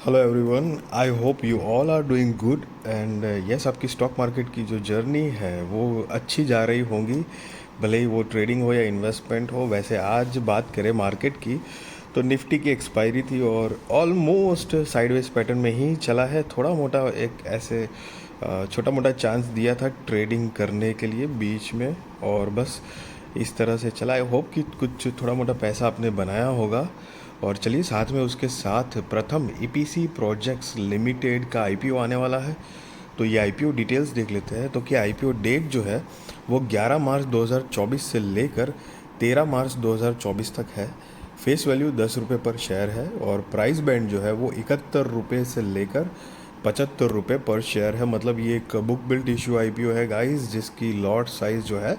Hello everyone, I hope you all are doing good and yes, आपकी stock market की जो journey है वो अच्छी जा रही होंगी, भले ही वो ट्रेडिंग हो या इन्वेस्टमेंट हो। वैसे आज बात करें मार्केट की तो निफ्टी की एक्सपायरी थी और ऑलमोस्ट साइडवेज पैटर्न में ही चला है। थोड़ा मोटा एक ऐसे छोटा मोटा चांस दिया था ट्रेडिंग करने के लिए बीच में, और बस इस तरह से चला। आई होप कि कुछ थोड़ा मोटा पैसा आपने बनाया होगा। और चलिए साथ में उसके साथ प्रथम ईपीसी प्रोजेक्ट्स लिमिटेड का आईपीओ आने वाला है, तो ये आईपीओ डिटेल्स देख लेते हैं। तो क्या आईपीओ डेट जो है वो 11 मार्च 2024 से लेकर 13 मार्च 2024 तक है। फेस वैल्यू 10 रुपये पर शेयर है और प्राइस बैंड जो है वो 71 रुपये से लेकर 75 रुपये पर शेयर है। मतलब ये एक बुक बिल्ट इशू आईपीओ है गाइस, जिसकी लॉट साइज़ जो है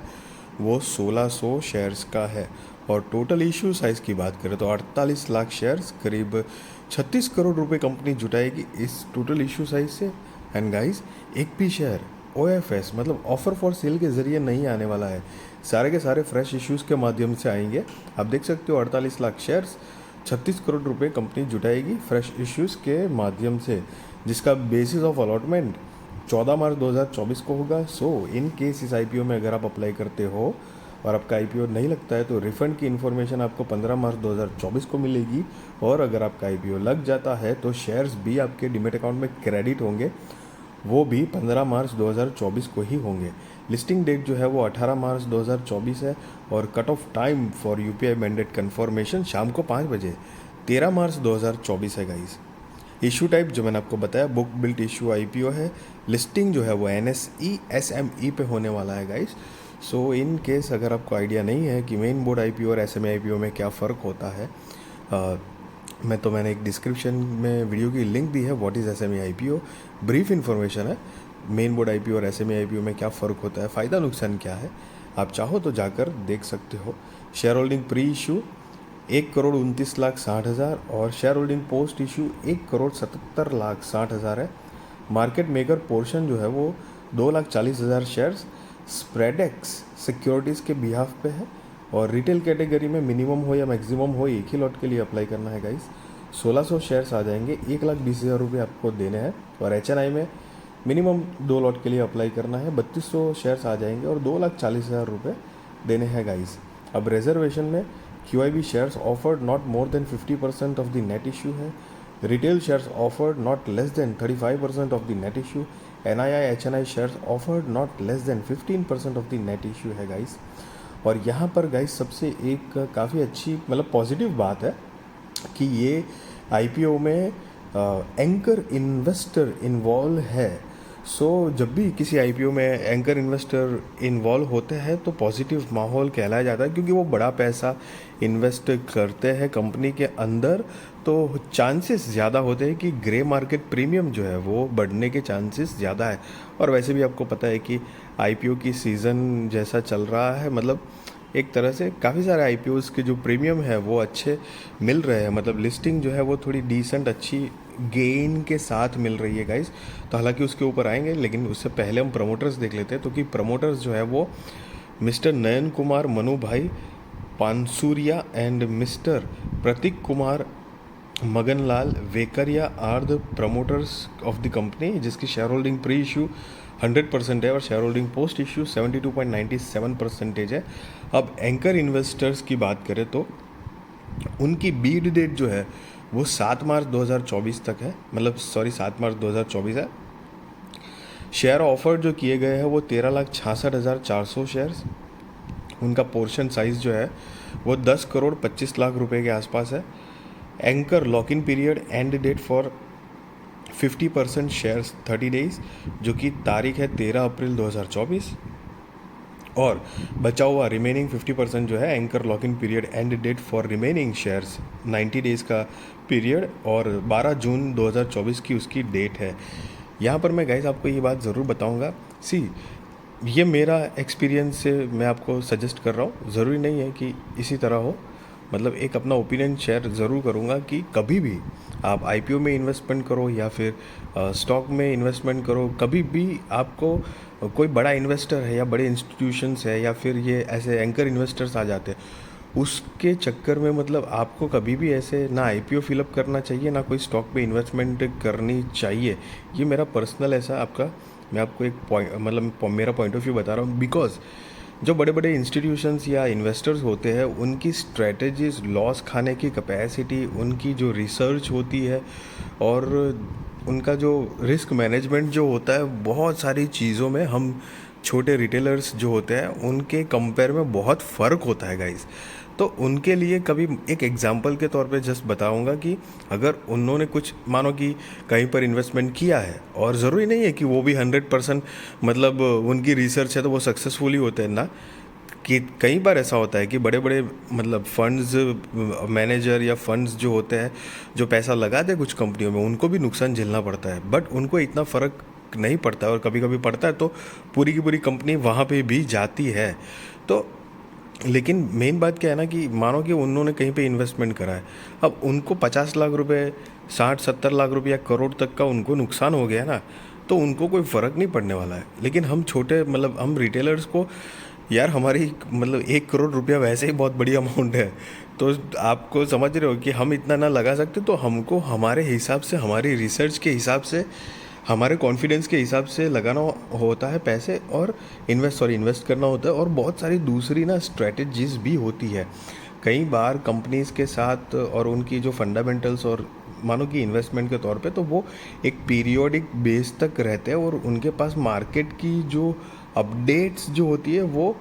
वो 1600 शेयर्स का है। और टोटल इशू साइज़ की बात करें तो 48 लाख शेयर्स, करीब 36 करोड़ रुपए कंपनी जुटाएगी इस टोटल इशू साइज से। एंड गाइस, एक भी शेयर ओएफएस मतलब ऑफर फॉर सेल के ज़रिए नहीं आने वाला है, सारे के सारे फ्रेश इश्यूज़ के माध्यम से आएंगे। आप देख सकते हो 48 लाख शेयर्स, 36 करोड़ रुपए कंपनी जुटाएगी फ्रेश इश्यूज़ के माध्यम से, जिसका बेसिस ऑफ अलॉटमेंट 14 मार्च 2024 को होगा। सो इन केस इस आईपीओ में अगर आप अप्लाई करते हो और आपका आईपीओ नहीं लगता है तो रिफ़ंड की इन्फॉर्मेशन आपको 15 मार्च 2024 को मिलेगी। और अगर आपका आईपीओ लग जाता है तो शेयर्स भी आपके डीमेट अकाउंट में क्रेडिट होंगे, वो भी 15 मार्च 2024 को ही होंगे। लिस्टिंग डेट जो है वो 18 मार्च 2024 है और cut off time for UPI mandate confirmation शाम को 5 बजे 13 मार्च 2024 है गाइस। इशू टाइप जो मैंने आपको बताया बुक बिल्ट इशू आईपीओ है। लिस्टिंग जो है वो एनएसई एसएमई पे होने वाला है गाइस। सो इन केस अगर आपको आइडिया नहीं है कि मेन बोर्ड आईपीओ और एसएमई आईपीओ में क्या फ़र्क होता है, मैंने एक डिस्क्रिप्शन में वीडियो की लिंक दी है, what is SME IPO. Brief information है मेन बोर्ड आईपीओ और एसएमई आईपीओ में क्या फ़र्क होता है, फ़ायदा नुकसान क्या है, आप चाहो तो जाकर देख सकते हो। शेयर होल्डिंग प्री इशू 1,29,60,000 और शेयर होल्डिंग पोस्ट इशू 1,77,60,000 है। मार्केट मेकर पोर्शन जो है वो 2,40,000 शेयर्स स्प्रेडेक्स सिक्योरिटीज़ के बिहाफ पे है। और रिटेल कैटेगरी में मिनिमम हो या मैक्सिमम हो एक ही लॉट के लिए अप्लाई करना है गाइस। 1600 शेयर्स आ जाएंगे, 1,20,000 रुपये आपको देने हैं। और एचएनआई में मिनिमम 2 लॉट के लिए अप्लाई करना है, 3200 शेयर्स आ जाएंगे और 2,40,000 रुपये देने हैं गाइस। अब रिजर्वेशन में QIB shares offered not more than 50% of the net issue है। Retail shares offered not less than 35% of the net issue. NII HNI shares offered not less than 15% of the net issue है guys. और यहाँ पर guys सबसे एक काफ़ी अच्छी मतलब पॉजिटिव बात है कि ये IPO में एंकर इन्वेस्टर इन्वॉल्व है। सो जब भी किसी आईपीओ में एंकर इन्वेस्टर इन्वॉल्व होते हैं तो पॉजिटिव माहौल कहलाया जाता है, क्योंकि वो बड़ा पैसा इन्वेस्ट करते हैं कंपनी के अंदर, तो चांसेस ज़्यादा होते हैं कि ग्रे मार्केट प्रीमियम जो है वो बढ़ने के चांसेस ज़्यादा है। और वैसे भी आपको पता है कि आईपीओ की सीज़न जैसा चल रहा है, मतलब एक तरह से काफ़ी सारे आईपीओज़ के जो प्रीमियम है वो अच्छे मिल रहे हैं, मतलब लिस्टिंग जो है वो थोड़ी डिसेंट अच्छी गेन के साथ मिल रही है गाइस। तो हालांकि उसके ऊपर आएंगे, लेकिन उससे पहले हम प्रमोटर्स देख लेते हैं। तो कि प्रमोटर्स जो है वो mister Nayan Kumar Manu bhai Pansuriya and mister Pratik Kumar Maganlal Vekaria are the promoters of the company, जिसकी शेयर होल्डिंग प्री इशू 100% है और शेयर होल्डिंग पोस्ट इशू 72.97% है। अब एंकर इन्वेस्टर्स की बात करें तो उनकी बीड डेट जो है वो 7 मार्च 2024 तक है, मतलब 7 मार्च 2024 है। शेयर ऑफर जो किए गए हैं वो 13,66,400 शेयर्स। उनका पोर्शन साइज़ जो है वो 10 करोड़ 25 लाख रुपए के आसपास है। Anchor lock in period end date for 50% shares 30 days, जो कि तारीख है 13 अप्रैल 2024। और बचा हुआ रिमेनिंग 50% जो है anchor lock in period end date for remaining shares 90 days का पीरियड और 12 जून 2024 की उसकी डेट है। यहाँ पर मैं गाइस आपको ये बात ज़रूर बताऊँगा, ये मेरा एक्सपीरियंस से मैं आपको सजेस्ट कर रहा हूँ, ज़रूरी नहीं है कि इसी तरह हो, मतलब एक अपना ओपिनियन शेयर ज़रूर करूँगा कि कभी भी आप आईपीओ में इन्वेस्टमेंट करो या फिर स्टॉक में इन्वेस्टमेंट करो, कभी भी आपको कोई बड़ा इन्वेस्टर है या बड़े इंस्टीट्यूशंस है या फिर ये ऐसे एंकर इन्वेस्टर्स आ जाते हैं, उसके चक्कर में मतलब आपको कभी भी ऐसे ना आईपीओ फिलअप करना चाहिए, ना कोई स्टॉक पे इन्वेस्टमेंट करनी चाहिए। ये मेरा पर्सनल ऐसा आपका, मैं आपको एक पॉइंट मतलब मेरा पॉइंट ऑफ व्यू बता रहा हूँ। बिकॉज जो बड़े बड़े इंस्टीट्यूशंस या इन्वेस्टर्स होते हैं, उनकी स्ट्रेटजीज, लॉस खाने की कैपेसिटी, उनकी जो रिसर्च होती है और उनका जो रिस्क मैनेजमेंट जो होता है, बहुत सारी चीज़ों में हम छोटे रिटेलर्स जो होते हैं उनके कंपेयर में बहुत फ़र्क होता है गाइस। तो उनके लिए कभी एक एग्जांपल के तौर पे जस्ट बताऊंगा कि अगर उन्होंने कुछ मानो कि कहीं पर इन्वेस्टमेंट किया है, और ज़रूरी नहीं है कि वो भी 100% मतलब उनकी रिसर्च है तो वो सक्सेसफुली होते हैं ना, कि कई बार ऐसा होता है कि बड़े बड़े मतलब फंड्स मैनेजर या फंड्स जो होते हैं, जो पैसा लगाते हैं कुछ कंपनियों में, उनको भी नुकसान झेलना पड़ता है, बट उनको इतना फ़र्क नहीं पड़ता है, और कभी कभी पड़ता है तो पूरी की पूरी कंपनी वहाँ पे भी जाती है। तो लेकिन मेन बात क्या है ना, कि मानो कि उन्होंने कहीं पे इन्वेस्टमेंट करा है, अब उनको 50 लाख रुपए, 60-70 लाख रुपए या करोड़ तक का उनको नुकसान हो गया ना, तो उनको कोई फ़र्क नहीं पड़ने वाला है। लेकिन हम छोटे मतलब हम रिटेलर्स को, यार हमारी मतलब 1 करोड़ रुपया वैसे ही बहुत बड़ी अमाउंट है, तो आपको समझ रहे हो कि हम इतना ना लगा सकते, तो हमको हमारे हिसाब से, हमारी रिसर्च के हिसाब से, हमारे कॉन्फिडेंस के हिसाब से लगाना होता है पैसे, और इन्वेस्ट करना होता है। और बहुत सारी दूसरी ना स्ट्रेटजीज भी होती है कई बार कंपनीज के साथ, और उनकी जो फंडामेंटल्स और मानो कि इन्वेस्टमेंट के तौर पे, तो वो एक पीरियोडिक बेस तक रहते हैं, और उनके पास मार्केट की जो अपडेट्स जो होती है वो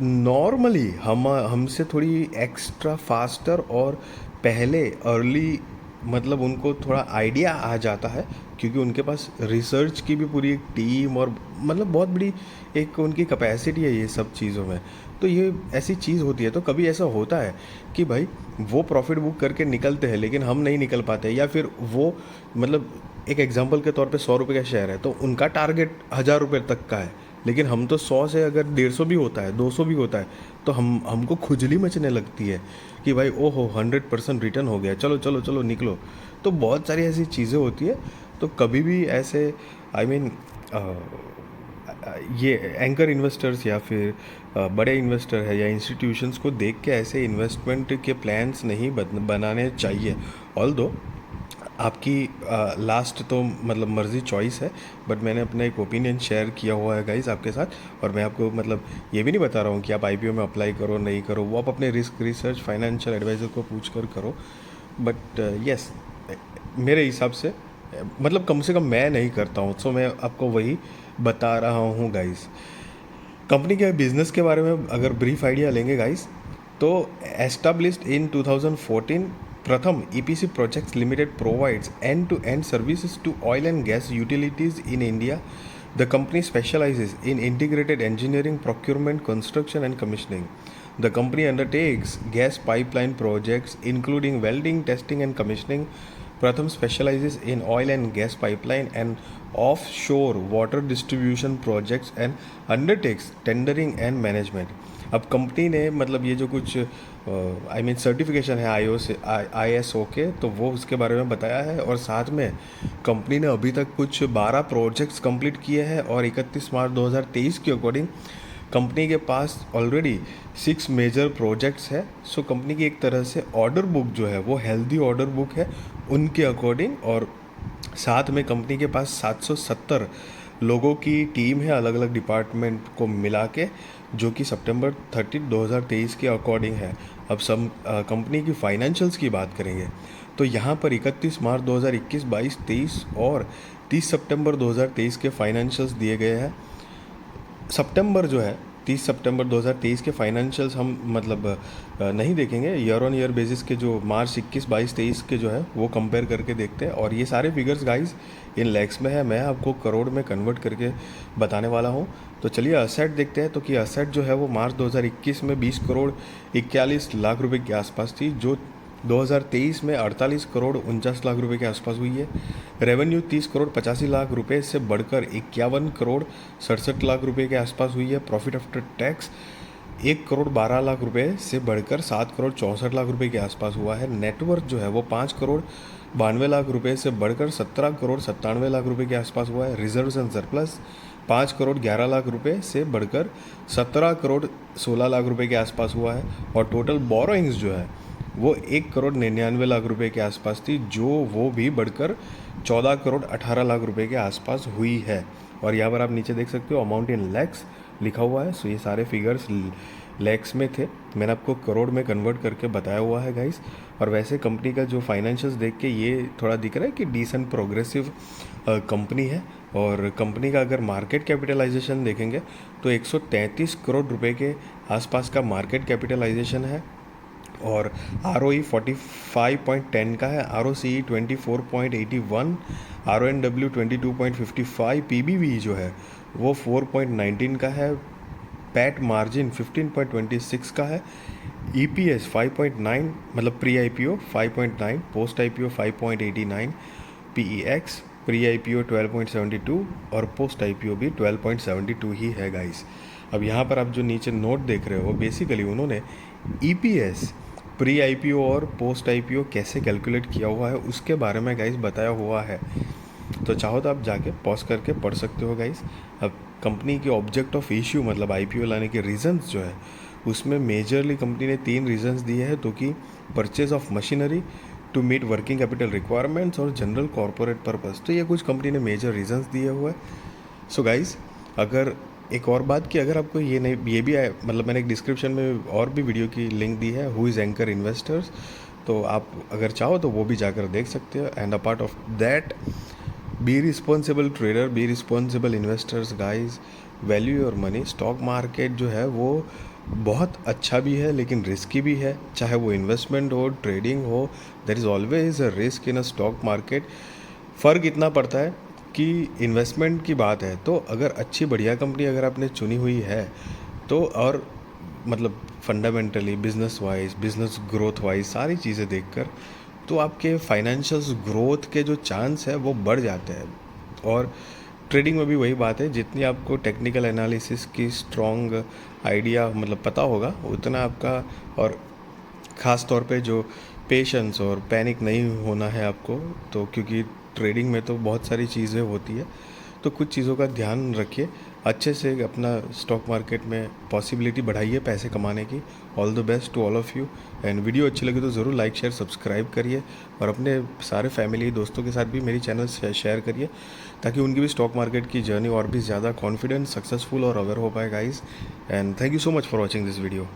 नॉर्मली हमसे थोड़ी एक्स्ट्रा फास्टर और पहले अर्ली, मतलब उनको थोड़ा आइडिया आ जाता है, क्योंकि उनके पास रिसर्च की भी पूरी एक टीम और मतलब बहुत बड़ी एक उनकी कैपेसिटी है ये सब चीज़ों में। तो ये ऐसी चीज़ होती है। तो कभी ऐसा होता है कि भाई वो प्रॉफिट बुक करके निकलते हैं, लेकिन हम नहीं निकल पाते, या फिर वो मतलब एक एग्जांपल के तौर पे 100 रुपये का शेयर है, तो उनका टारगेट 1000 रुपये तक का है, लेकिन हम तो 100 से अगर 150 भी होता है, 200 भी होता है, तो हमको खुजली मचने लगती है कि भाई ओहो 100% रिटर्न हो गया, चलो चलो चलो निकलो। तो बहुत सारी ऐसी चीज़ें होती है। तो कभी भी ऐसे आई मीन ये एंकर इन्वेस्टर्स या फिर बड़े इन्वेस्टर है या इंस्टीट्यूशंस को देख के ऐसे इन्वेस्टमेंट के प्लान्स नहीं बनाने चाहिए। ऑल्दो आपकी लास्ट तो मतलब मर्ज़ी चॉइस है, बट मैंने अपना एक ओपिनियन शेयर किया हुआ है गाइस आपके साथ। और मैं आपको मतलब ये भी नहीं बता रहा हूँ कि आप आईपीओ में अप्लाई करो नहीं करो, वो आप अपने रिस्क रिसर्च फाइनेंशियल एडवाइज़र को पूछ कर करो। बट यस, मेरे हिसाब से मतलब कम से कम मैं नहीं करता हूँ, सो मैं आपको वही बता रहा हूँ गाइस। कंपनी के बिजनेस के बारे में अगर ब्रीफ आइडिया लेंगे गाइस, तो established in 2014, Pratham EPC projects limited provides end to end services to oil and gas utilities in India. The company specializes in integrated engineering, procurement, construction, and commissioning. The company undertakes gas pipeline projects, including welding, testing, and commissioning. Pratham specializes in oil and gas pipeline and offshore water distribution projects and undertakes tendering and management. अब company ने मतलब ये जो कुछ I mean certification है ISO के, तो वो उसके बारे में बताया है। और साथ में कंपनी ने अभी तक कुछ 12 प्रोजेक्ट्स कंप्लीट किए हैं, और 31 मार्च 2023 के अकॉर्डिंग कंपनी के पास ऑलरेडी 6 मेजर प्रोजेक्ट्स है। सो कंपनी की एक तरह से ऑर्डर बुक जो है वो हेल्दी ऑर्डर बुक है उनके अकॉर्डिंग। और साथ में कंपनी के पास 770 लोगों की टीम है अलग अलग डिपार्टमेंट को मिला के, जो कि सितंबर 30, 2023 के अकॉर्डिंग है। अब सब कंपनी की फाइनेंशियल्स की बात करेंगे, तो यहाँ पर 31 मार्च 2021, 22, 23 और 30 सितंबर 2023 के फाइनेंशियल्स दिए गए हैं। सितंबर जो है 30 सितंबर 2023 के फाइनेंशियल्स हम मतलब नहीं देखेंगे, ईयर ऑन ईयर बेसिस के जो मार्च 21, 22, 23 के जो है वो कंपेयर करके देखते हैं। और ये सारे फिगर्स गाइस इन लैक्स में है, मैं आपको करोड़ में कन्वर्ट करके बताने वाला हूँ। तो चलिए असेट देखते हैं। तो कि असेट जो है वो मार्च 2021 में 20 करोड़ 41 लाख रुपए के आसपास थी, जो 2023 में 48 करोड़ 49 लाख रुपए के आसपास हुई है। रेवेन्यू 30 करोड़ 85 लाख रुपए से बढ़कर 51 करोड़ 67 लाख रुपए के आसपास हुई है। Profit after tax 1 crore 12 lakh रुपए से बढ़कर 7 करोड़ 64 लाख रुपए के आसपास हुआ है। नेटवर्थ जो है वो 5 करोड़ 92 लाख रुपए से बढ़कर 17 करोड़ 97 लाख रुपए के आसपास हुआ है। Reserves and surplus 5 crore 11 lakh रुपए से बढ़कर 17 करोड़ 16 लाख रुपए के आसपास हुआ है। और टोटल बोरोइंग्स जो है वो 1 करोड़ 99 लाख रुपए के आसपास थी, जो वो भी बढ़कर 14 करोड़ 18 लाख रुपए के आसपास हुई है। और यहाँ पर आप नीचे देख सकते हो अमाउंट इन लैक्स लिखा हुआ है। सो ये सारे फिगर्स लैक्स में थे, मैंने आपको करोड़ में कन्वर्ट करके बताया हुआ है गाइस। और वैसे कंपनी का जो फाइनेंशियल्स देख के ये थोड़ा दिख रहा है कि डिसेंट प्रोग्रेसिव कंपनी है। और कंपनी का अगर मार्केट कैपिटलाइजेशन देखेंगे तो 133 करोड़ रुपए के आसपास का मार्केट कैपिटलाइजेशन है। और ROE 45.10 का है, ROCE 24.81, RONW 22.55, PBV जो है वो 4.19 का है, पैट मार्जिन 15.26 का है, EPS 5.9 मतलब pre IPO 5.9, post IPO 5.89, PEX pre IPO 12.72 और पोस्ट IPO भी 12.72 ही है गाइस। अब यहाँ पर आप जो नीचे नोट देख रहे हो, बेसिकली उन्होंने EPS प्री IPO और पोस्ट IPO कैसे कैलकुलेट किया हुआ है उसके बारे में गाइस बताया हुआ है। तो चाहो तो आप जाके पॉज करके पढ़ सकते हो गाइस। अब कंपनी के ऑब्जेक्ट ऑफ इश्यू मतलब IPO लाने के रीजंस जो है उसमें मेजरली कंपनी ने 3 रीजंस दिए हैं, तो कि purchase of machinery to meet working capital requirements और जनरल कॉरपोरेट पर्पस। तो ये कुछ कंपनी ने मेजर रीजंस दिए हुए हैं। सो गाइस, अगर एक और बात कि अगर आपको ये नहीं ये भी आए, मतलब मैंने एक डिस्क्रिप्शन में और भी वीडियो की लिंक दी है, हु इज़ एंकर इन्वेस्टर्स, तो आप अगर चाहो तो वो भी जाकर देख सकते हो। And a part of that, be responsible trader, be responsible investors guys, value your money. Stock market जो है वो बहुत अच्छा भी है लेकिन रिस्की भी है, चाहे वो इन्वेस्टमेंट हो, ट्रेडिंग हो, there is always a risk in a stock market. फ़र्क इतना पड़ता है कि इन्वेस्टमेंट की बात है तो अगर अच्छी बढ़िया कंपनी अगर आपने चुनी हुई है तो, और मतलब fundamentally business wise, business growth wise सारी चीज़ें देखकर, तो आपके फाइनेंशियल्स ग्रोथ के जो चांस है वो बढ़ जाते हैं। और ट्रेडिंग में भी वही बात है, जितनी आपको टेक्निकल एनालिसिस की स्ट्रॉन्ग आइडिया मतलब पता होगा उतना आपका, और ख़ास तौर पे जो पेशेंस और पैनिक नहीं होना है आपको, तो क्योंकि ट्रेडिंग में तो बहुत सारी चीज़ें होती है, तो कुछ चीज़ों का ध्यान रखिए, अच्छे से अपना स्टॉक मार्केट में पॉसिबिलिटी बढ़ाइए पैसे कमाने की। All the best to all of you. And video अच्छी लगी तो ज़रूर लाइक शेयर सब्सक्राइब करिए और अपने सारे फैमिली दोस्तों के साथ भी मेरी चैनल शेयर करिए, ताकि उनकी भी स्टॉक मार्केट की जर्नी और भी ज़्यादा कॉन्फिडेंट, सक्सेसफुल और अवेयर हो पाए guys. And thank you so much for watching this video.